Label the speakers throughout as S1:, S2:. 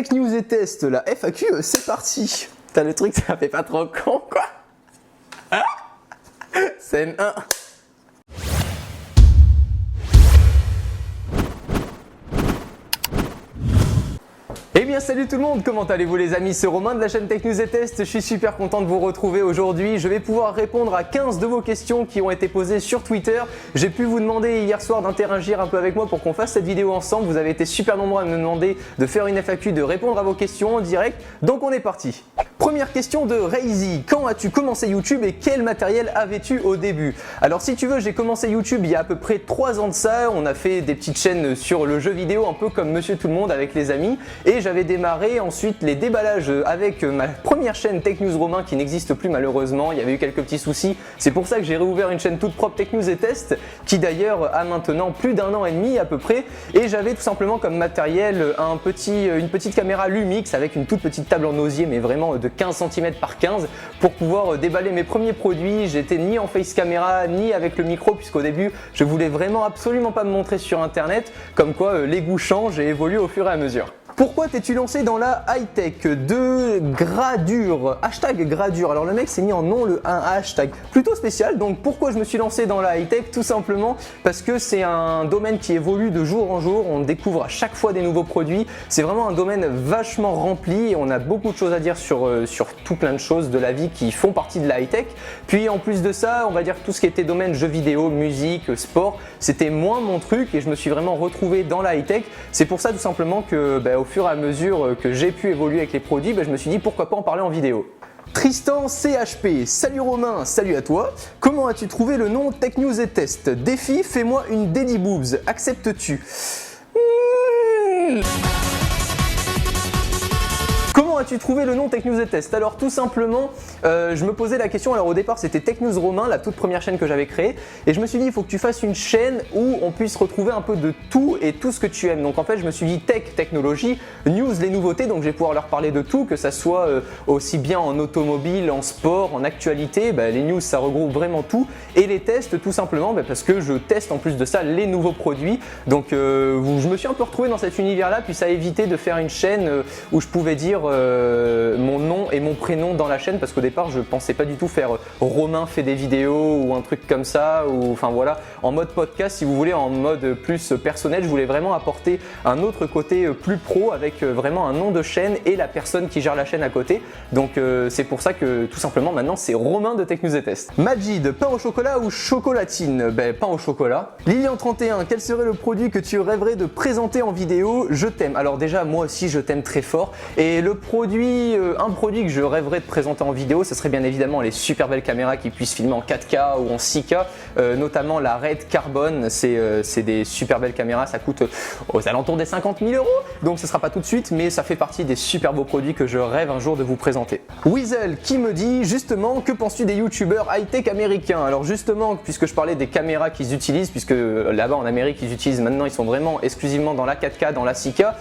S1: Tech News et Test, la FAQ, c'est parti. T'as le truc, ça fait pas trop con, quoi. Scène 1. Eh bien salut tout le monde, comment allez-vous les amis, c'est Romain de la chaîne Tech News et Test, je suis super content de vous retrouver aujourd'hui. Je vais pouvoir répondre à 15 de vos questions qui ont été posées sur Twitter. J'ai pu vous demander hier soir d'interagir un peu avec moi pour qu'on fasse cette vidéo ensemble. Vous avez été super nombreux à me demander de faire une FAQ, de répondre à vos questions en direct, donc on est parti. Première question de Razy, quand as-tu commencé YouTube et quel matériel avais-tu au début? Alors si tu veux, j'ai commencé YouTube il y a à peu près 3 ans de ça, on a fait des petites chaînes sur le jeu vidéo un peu comme Monsieur Tout le Monde avec les amis et j'avais démarré ensuite les déballages avec ma première chaîne Tech News Romain qui n'existe plus malheureusement, il y avait eu quelques petits soucis, c'est pour ça que j'ai réouvert une chaîne toute propre Tech News et Test qui d'ailleurs a maintenant plus d'1 an et demi à peu près et j'avais tout simplement comme matériel une petite caméra Lumix avec une toute petite table en osier mais vraiment de 15 cm par 15 pour pouvoir déballer mes premiers produits. J'étais ni en face caméra ni avec le micro puisqu'au début je voulais vraiment absolument pas me montrer sur internet, comme quoi les goûts changent et évoluent au fur et à mesure. Pourquoi t'es-tu lancé dans la high-tech de Gradure, hashtag Gradure. Alors le mec s'est mis en nom un hashtag plutôt spécial, donc pourquoi je me suis lancé dans la high-tech? Tout simplement parce que c'est un domaine qui évolue de jour en jour, on découvre à chaque fois des nouveaux produits, c'est vraiment un domaine vachement rempli et on a beaucoup de choses à dire sur tout plein de choses de la vie qui font partie de la high-tech. Puis en plus de ça, on va dire tout ce qui était domaine jeux vidéo, musique, sport, c'était moins mon truc et je me suis vraiment retrouvé dans la high-tech. C'est pour ça tout simplement que au fur et à mesure que j'ai pu évoluer avec les produits, je me suis dit pourquoi pas en parler en vidéo. Tristan CHP, salut Romain, salut à toi. Comment as-tu trouvé le nom Tech News et Test? Défi, fais-moi une Daddy Boobs, acceptes-tu? Comment as-tu trouvé le nom Tech News et Test? Alors tout simplement, je me posais la question, alors au départ c'était Tech News Romain, la toute première chaîne que j'avais créée, et je me suis dit il faut que tu fasses une chaîne où on puisse retrouver un peu de tout et tout ce que tu aimes. Donc en fait je me suis dit tech, technologie, news, les nouveautés, donc je vais pouvoir leur parler de tout, que ça soit aussi bien en automobile, en sport, en actualité, les news ça regroupe vraiment tout, et les tests tout simplement parce que je teste en plus de ça les nouveaux produits, donc je me suis un peu retrouvé dans cet univers là, puis ça a évité de faire une chaîne où je pouvais dire mon nom et mon prénom dans la chaîne parce qu'au départ je pensais pas du tout faire Romain fait des vidéos ou un truc comme ça, ou enfin voilà, en mode podcast si vous voulez, en mode plus personnel. Je voulais vraiment apporter un autre côté plus pro avec vraiment un nom de chaîne et la personne qui gère la chaîne à côté, donc c'est pour ça que tout simplement maintenant c'est Romain de Tech News et Test. Majid, pain au chocolat ou chocolatine? Pain au chocolat. Lilian31, quel serait le produit que tu rêverais de présenter en vidéo? Je t'aime. Alors déjà moi aussi je t'aime très fort et un produit que je rêverais de présenter en vidéo, ce serait bien évidemment les super belles caméras qui puissent filmer en 4K ou en 6K, notamment la Red Carbon, c'est des super belles caméras, ça coûte aux alentours des 50 000 €, donc ce sera pas tout de suite, mais ça fait partie des super beaux produits que je rêve un jour de vous présenter. Weasel qui me dit justement, que penses-tu des youtubeurs high-tech américains? Alors justement, puisque je parlais des caméras qu'ils utilisent, puisque là-bas en Amérique ils utilisent maintenant, ils sont vraiment exclusivement dans la 4K, dans la 6K,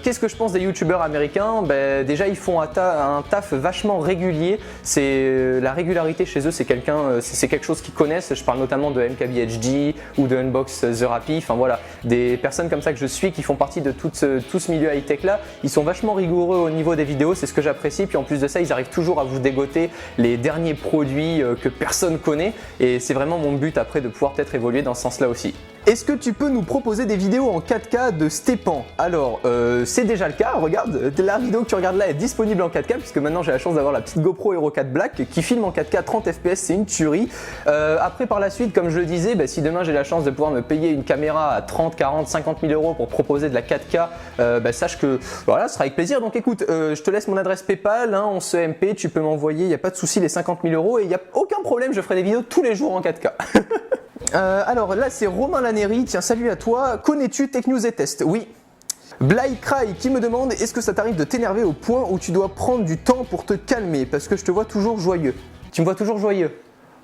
S1: qu'est-ce que je pense des youtubeurs américains? Déjà ils font un taf vachement régulier, la régularité chez eux c'est quelque chose qu'ils connaissent. Je parle notamment de MKBHD ou de Unbox Therapy, enfin voilà, des personnes comme ça que je suis qui font partie de tout ce milieu high tech là. Ils sont vachement rigoureux au niveau des vidéos, c'est ce que j'apprécie, puis en plus de ça ils arrivent toujours à vous dégoter les derniers produits que personne connaît et c'est vraiment mon but après de pouvoir peut-être évoluer dans ce sens là aussi. Est-ce que tu peux nous proposer des vidéos en 4K de Stepan? Alors c'est déjà le cas, regarde, la vidéo que tu regardes là est disponible en 4K puisque maintenant j'ai la chance d'avoir la petite GoPro Hero 4 Black qui filme en 4K 30 fps, c'est une tuerie. Après par la suite, comme je le disais, si demain j'ai la chance de pouvoir me payer une caméra à 30, 40, 50 000 € pour proposer de la 4K, sache que voilà, ce sera avec plaisir. Donc écoute, je te laisse mon adresse PayPal, on se MP, tu peux m'envoyer, il n'y a pas de souci, les 50 000 € et il n'y a aucun problème, je ferai des vidéos tous les jours en 4K. Alors là c'est Romain Laneri, tiens salut à toi, connais-tu Tech News et Test? Oui. Bly Cry qui me demande, est-ce que ça t'arrive de t'énerver au point où tu dois prendre du temps pour te calmer? Parce que je te vois toujours joyeux. Tu me vois toujours joyeux?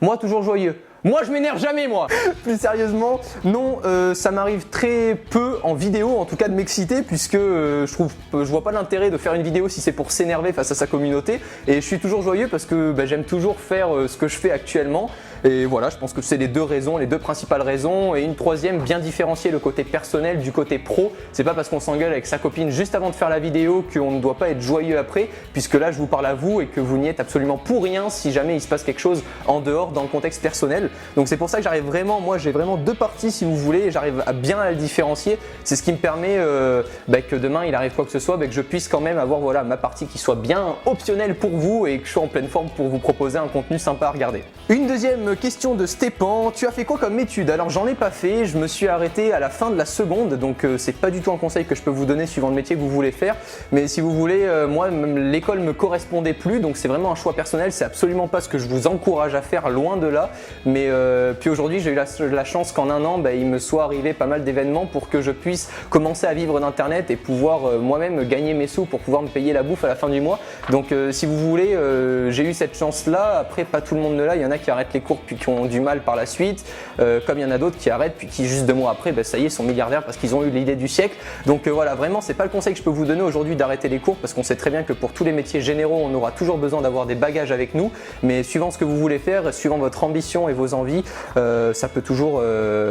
S1: Moi toujours joyeux? Moi je m'énerve jamais moi. Plus sérieusement, non, ça m'arrive très peu en vidéo en tout cas de m'exciter puisque je vois pas l'intérêt de faire une vidéo si c'est pour s'énerver face à sa communauté et je suis toujours joyeux parce que j'aime toujours faire ce que je fais actuellement et voilà, je pense que c'est les deux raisons, les deux principales raisons et une troisième, bien différencier le côté personnel du côté pro. C'est pas parce qu'on s'engueule avec sa copine juste avant de faire la vidéo qu'on ne doit pas être joyeux après puisque là je vous parle à vous et que vous n'y êtes absolument pour rien si jamais il se passe quelque chose en dehors dans le contexte personnel. Donc c'est pour ça que j'arrive vraiment, moi j'ai vraiment deux parties si vous voulez et j'arrive à bien la différencier. C'est ce qui me permet que demain il arrive quoi que ce soit, que je puisse quand même avoir voilà, ma partie qui soit bien optionnelle pour vous et que je sois en pleine forme pour vous proposer un contenu sympa à regarder. Une deuxième question de Stépan, tu as fait quoi comme étude? Alors j'en ai pas fait, je me suis arrêté à la fin de la seconde, donc c'est pas du tout un conseil que je peux vous donner suivant le métier que vous voulez faire, mais si vous voulez, moi l'école me correspondait plus, donc c'est vraiment un choix personnel, c'est absolument pas ce que je vous encourage à faire, loin de là, mais puis aujourd'hui j'ai eu la chance qu'en un an il me soit arrivé pas mal d'événements pour que je puisse commencer à vivre d'internet et pouvoir moi-même gagner mes sous pour pouvoir me payer la bouffe à la fin du mois. Donc si vous voulez, j'ai eu cette chance là, après pas tout le monde ne l'a, il y en a qui arrêtent les cours puis qui ont du mal par la suite, comme il y en a d'autres qui arrêtent puis qui juste 2 mois après ça y est sont milliardaires parce qu'ils ont eu l'idée du siècle. Donc voilà, vraiment c'est pas le conseil que je peux vous donner aujourd'hui d'arrêter les cours parce qu'on sait très bien que pour tous les métiers généraux on aura toujours besoin d'avoir des bagages avec nous, mais suivant ce que vous voulez faire, suivant votre ambition et vos envies, ça peut toujours,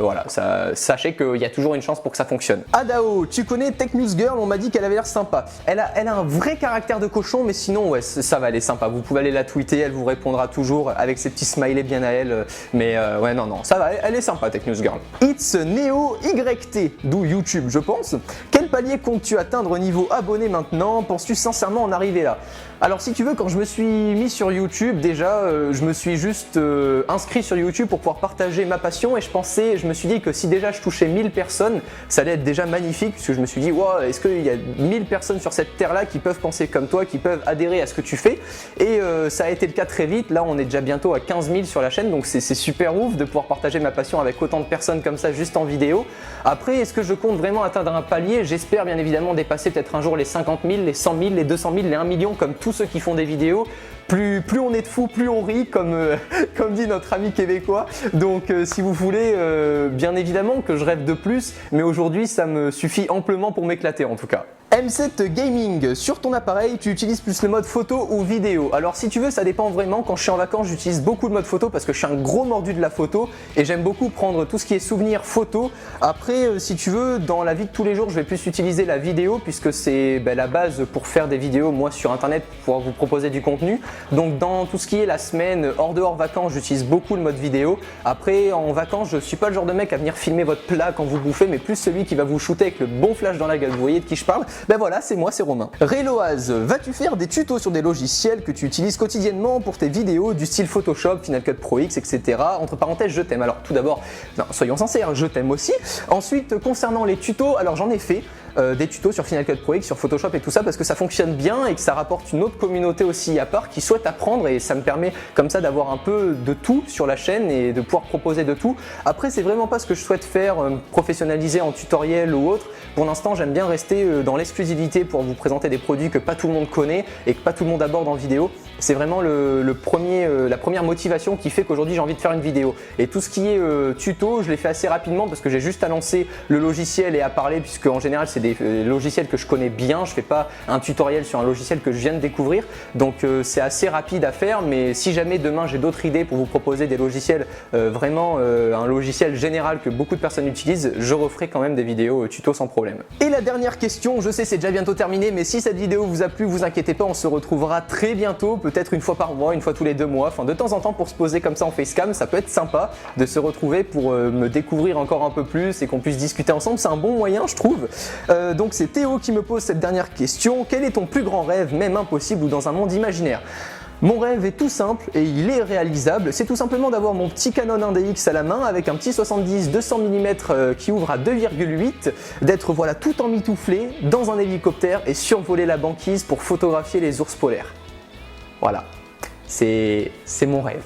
S1: voilà, sachez qu'il y a toujours une chance pour que ça fonctionne. Adao, tu connais Tech News Girl, on m'a dit qu'elle avait l'air sympa. Elle a un vrai caractère de cochon, mais sinon ouais, ça va, elle est sympa. Vous pouvez aller la tweeter, elle vous répondra toujours avec ses petits smileys bien à elle. Mais ouais, non, ça va, elle est sympa Tech News Girl. It's Neo YT, d'où YouTube je pense. Quel palier comptes-tu atteindre au niveau abonné maintenant? Penses-tu sincèrement en arriver là? Alors si tu veux, quand je me suis mis sur YouTube, déjà je me suis juste inscrit sur YouTube pour pouvoir partager ma passion et je me suis dit que si déjà je touchais 1000 personnes, ça allait être déjà magnifique puisque je me suis dit wow, est-ce qu'il y a 1000 personnes sur cette terre là qui peuvent penser comme toi, qui peuvent adhérer à ce que tu fais, et ça a été le cas très vite. Là on est déjà bientôt à 15 000 sur la chaîne, donc c'est super ouf de pouvoir partager ma passion avec autant de personnes comme ça juste en vidéo. Après, est-ce que je compte vraiment atteindre un palier? J'espère bien évidemment dépasser peut-être un jour les 50 000, les 100 000, les 200 000, les 1 million comme tous ceux qui font des vidéos. Plus on est de fous, plus on rit, comme dit notre ami québécois. Donc si vous voulez, bien évidemment que je rêve de plus, mais aujourd'hui ça me suffit amplement pour m'éclater en tout cas. M7 Gaming, sur ton appareil, tu utilises plus le mode photo ou vidéo? Alors si tu veux, ça dépend vraiment. Quand je suis en vacances, j'utilise beaucoup le mode photo parce que je suis un gros mordu de la photo et j'aime beaucoup prendre tout ce qui est souvenirs photo. Après, si tu veux, dans la vie de tous les jours, je vais plus utiliser la vidéo puisque c'est la base pour faire des vidéos, moi sur internet, pour pouvoir vous proposer du contenu. Donc dans tout ce qui est la semaine, hors vacances, j'utilise beaucoup le mode vidéo. Après, en vacances, je suis pas le genre de mec à venir filmer votre plat quand vous bouffez, mais plus celui qui va vous shooter avec le bon flash dans la gueule. Vous voyez de qui je parle? Ben voilà, c'est moi, c'est Romain. Reloaz, vas-tu faire des tutos sur des logiciels que tu utilises quotidiennement pour tes vidéos du style Photoshop, Final Cut Pro X, etc. Entre parenthèses, je t'aime. Alors tout d'abord, soyons sincères, je t'aime aussi. Ensuite, concernant les tutos, alors j'en ai fait. Des tutos sur Final Cut Pro X, sur Photoshop et tout ça parce que ça fonctionne bien et que ça rapporte une autre communauté aussi à part qui souhaite apprendre, et ça me permet comme ça d'avoir un peu de tout sur la chaîne et de pouvoir proposer de tout. Après, c'est vraiment pas ce que je souhaite faire, professionnaliser en tutoriel ou autre. Pour l'instant, j'aime bien rester dans l'exclusivité pour vous présenter des produits que pas tout le monde connaît et que pas tout le monde aborde en vidéo. C'est vraiment la première motivation qui fait qu'aujourd'hui j'ai envie de faire une vidéo. Et tout ce qui est tuto, je l'ai fait assez rapidement parce que j'ai juste à lancer le logiciel et à parler, puisque en général c'est des logiciels que je connais bien. Je fais pas un tutoriel sur un logiciel que je viens de découvrir, donc c'est assez rapide à faire. Mais si jamais demain j'ai d'autres idées pour vous proposer des logiciels, vraiment un logiciel général que beaucoup de personnes utilisent, je referai quand même des vidéos tuto sans problème. Et la dernière question, je sais c'est déjà bientôt terminé, mais si cette vidéo vous a plu, vous inquiétez pas, on se retrouvera très bientôt, peut-être une fois par mois, une fois tous les 2 mois, enfin de temps en temps pour se poser comme ça en facecam. Ça peut être sympa de se retrouver pour me découvrir encore un peu plus et qu'on puisse discuter ensemble, c'est un bon moyen je trouve. Donc c'est Théo qui me pose cette dernière question. Quel est ton plus grand rêve, même impossible ou dans un monde imaginaire? Mon rêve est tout simple et il est réalisable, c'est tout simplement d'avoir mon petit Canon 1DX à la main avec un petit 70-200 mm qui ouvre à 2,8, d'être voilà tout emmitouflé dans un hélicoptère et survoler la banquise pour photographier les ours polaires. Voilà, c'est mon rêve.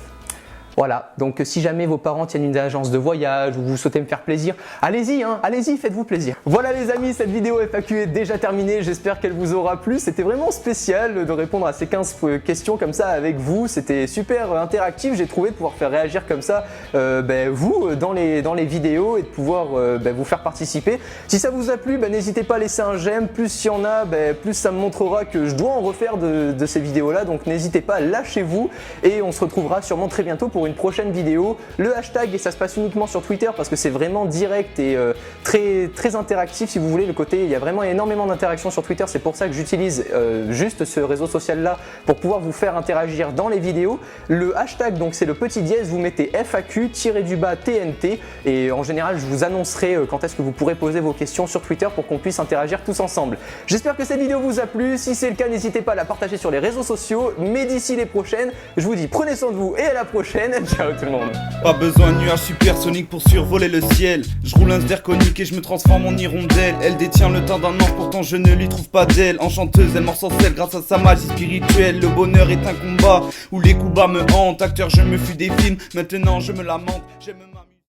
S1: Voilà, donc si jamais vos parents tiennent une agence de voyage ou vous souhaitez me faire plaisir, allez-y, allez-y, faites-vous plaisir. Voilà les amis, cette vidéo FAQ est déjà terminée, j'espère qu'elle vous aura plu. C'était vraiment spécial de répondre à ces 15 questions comme ça avec vous, c'était super interactif, j'ai trouvé de pouvoir faire réagir comme ça vous dans les vidéos et de pouvoir vous faire participer. Si ça vous a plu, n'hésitez pas à laisser un j'aime, plus il y en a, plus ça me montrera que je dois en refaire de ces vidéos là, donc n'hésitez pas, lâchez-vous et on se retrouvera sûrement très bientôt pour une prochaine vidéo. Le hashtag, et ça se passe uniquement sur Twitter parce que c'est vraiment direct et très interactif si vous voulez. Le côté, il y a vraiment énormément d'interactions sur Twitter, c'est pour ça que j'utilise juste ce réseau social là pour pouvoir vous faire interagir dans les vidéos. Le hashtag, donc c'est le petit dièse, vous mettez FAQ-TNT et en général je vous annoncerai quand est-ce que vous pourrez poser vos questions sur Twitter pour qu'on puisse interagir tous ensemble. J'espère que cette vidéo vous a plu, si c'est le cas n'hésitez pas à la partager sur les réseaux sociaux, mais d'ici les prochaines, je vous dis prenez soin de vous et à la prochaine. Ciao tout le monde.
S2: Pas besoin de nuages supersoniques pour survoler le ciel. Je roule un zirconique et je me transforme en hirondelle. Elle détient le temps d'un ange, pourtant je ne lui trouve pas d'aile. Enchanteuse, elle m'ensorcelle grâce à sa magie spirituelle. Le bonheur est un combat où les coups bas me hantent. Acteur, je me fuis des films, maintenant je me lamente. J'aime ma...